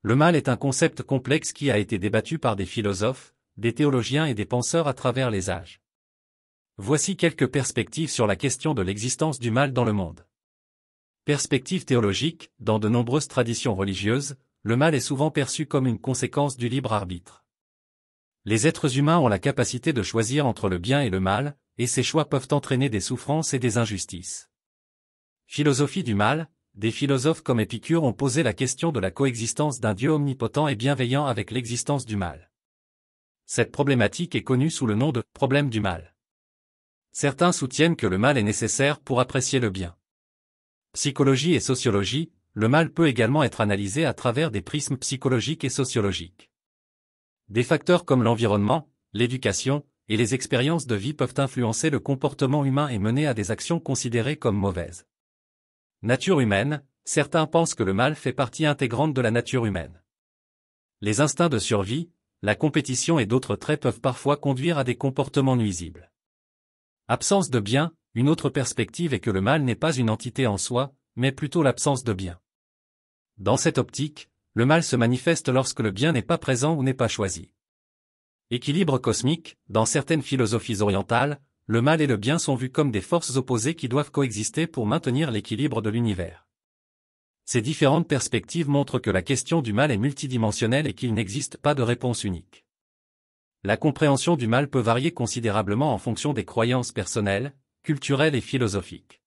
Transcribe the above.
Le mal est un concept complexe qui a été débattu par des philosophes, des théologiens et des penseurs à travers les âges. Voici quelques perspectives sur la question de l'existence du mal dans le monde. Perspective théologique, dans de nombreuses traditions religieuses, le mal est souvent perçu comme une conséquence du libre arbitre. Les êtres humains ont la capacité de choisir entre le bien et le mal, et ces choix peuvent entraîner des souffrances et des injustices. Philosophie du mal, des philosophes comme Épicure ont posé la question de la coexistence d'un Dieu omnipotent et bienveillant avec l'existence du mal. Cette problématique est connue sous le nom de « problème du mal ». Certains soutiennent que le mal est nécessaire pour apprécier le bien. Psychologie et sociologie, le mal peut également être analysé à travers des prismes psychologiques et sociologiques. Des facteurs comme l'environnement, l'éducation, et les expériences de vie peuvent influencer le comportement humain et mener à des actions considérées comme mauvaises. Nature humaine, certains pensent que le mal fait partie intégrante de la nature humaine. Les instincts de survie, la compétition et d'autres traits peuvent parfois conduire à des comportements nuisibles. Absence de bien, une autre perspective est que le mal n'est pas une entité en soi, mais plutôt l'absence de bien. Dans cette optique, le mal se manifeste lorsque le bien n'est pas présent ou n'est pas choisi. Équilibre cosmique, dans certaines philosophies orientales, le mal et le bien sont vus comme des forces opposées qui doivent coexister pour maintenir l'équilibre de l'univers. Ces différentes perspectives montrent que la question du mal est multidimensionnelle et qu'il n'existe pas de réponse unique. La compréhension du mal peut varier considérablement en fonction des croyances personnelles, culturelles et philosophiques.